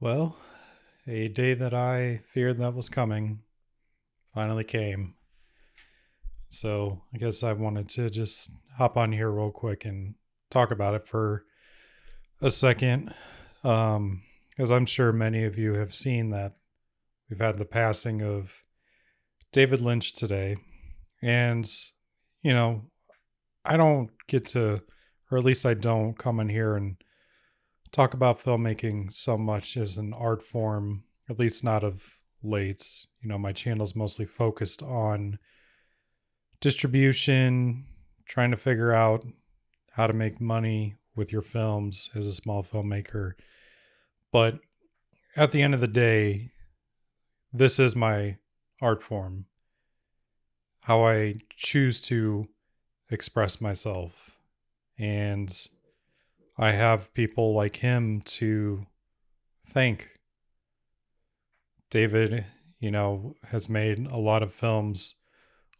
Well, a day that I feared that was coming finally came. So I guess I wanted to just hop on here real quick and talk about it for a second. Because I'm sure many of you have seen that we've had the passing of David Lynch today. And, you know, I don't get to, or at least I don't come in here and talk about filmmaking so much as an art form, at least not of late. My channel's mostly focused on distribution, trying to figure out how to make money with your films as a small filmmaker. But at the end of the day, this is my art form, how I choose to express myself. And I have people like him to thank. David, has made a lot of films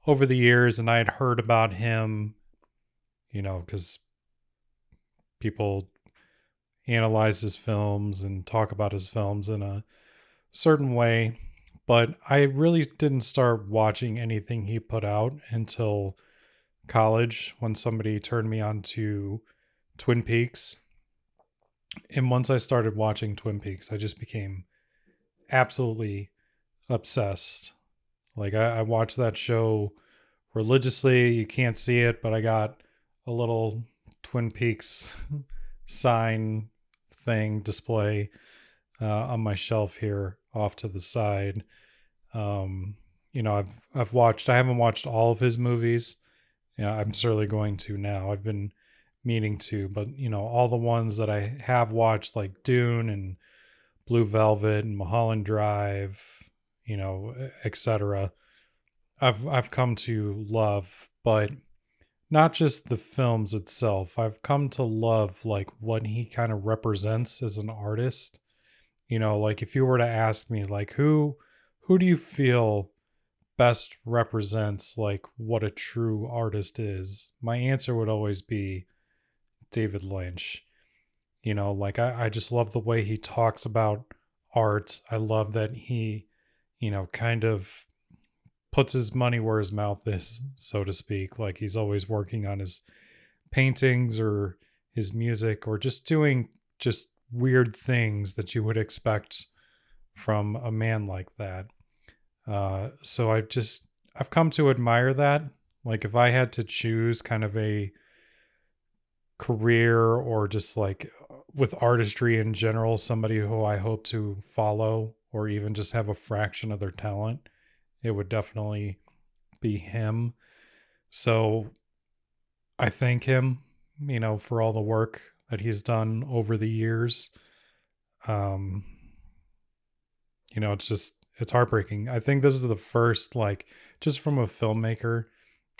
over the years, and I had heard about him, because people analyze his films and talk about his films in a certain way. But I really didn't start watching anything he put out until college when somebody turned me on to Twin Peaks. And once I started watching Twin Peaks, I just became absolutely obsessed. Like I watched that show religiously. You can't see it, but I got a little Twin Peaks sign thing display on my shelf here off to the side. I've watched. I haven't watched all of his movies. I'm certainly going to now. I've been meaning to, but all the ones that I have watched, like Dune and Blue Velvet and Mulholland Drive, etc. I've come to love, but not just the films itself. I've come to love like what he kind of represents as an artist. Like if you were to ask me like who do you feel best represents like what a true artist is? My answer would always be David Lynch. Like I just love the way he talks about art. I love that he, kind of puts his money where his mouth is, so to speak. Like he's always working on his paintings or his music or just doing just weird things that you would expect from a man like that. So I've come to admire that. Like if I had to choose kind of a career or just like with artistry in general, somebody who I hope to follow or even just have a fraction of their talent, it would definitely be him. So I thank him, for all the work that he's done over the years. Um, it's heartbreaking. I think this is the first, like, just from a filmmaker,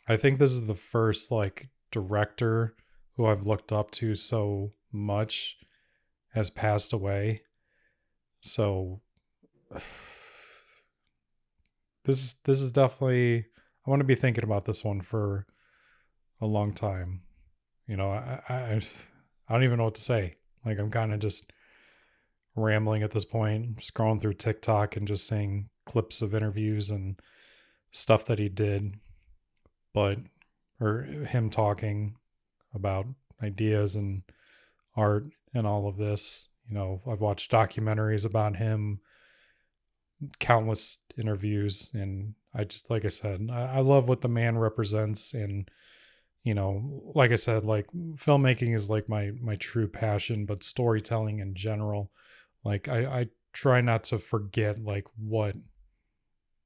I think this is the first, like, director who I've looked up to so much has passed away. So this is definitely, I want to be thinking about this one for a long time. I don't even know what to say. Like I'm kind of just rambling at this point, scrolling through TikTok and just seeing clips of interviews and stuff that he did, but or him talking about ideas and art and all of this. I've watched documentaries about him, countless interviews, and I just, like I said, I love what the man represents. And like I said, like filmmaking is like my true passion, but storytelling in general, like I try not to forget like what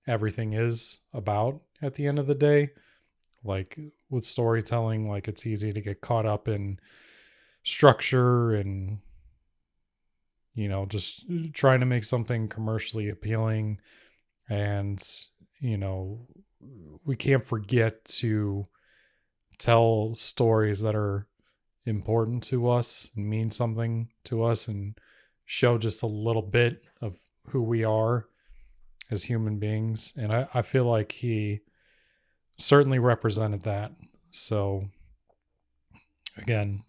everything is about at the end of the day. Like with storytelling, like it's easy to get caught up in structure and just trying to make something commercially appealing. And you know we can't forget to tell stories that are important to us and mean something to us and show just a little bit of who we are as human beings. And I feel like he certainly represented that. So again,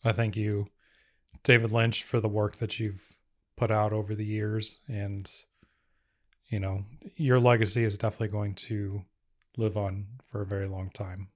I thank you, David Lynch, for the work that you've put out over the years. And, you know, your legacy is definitely going to live on for a very long time.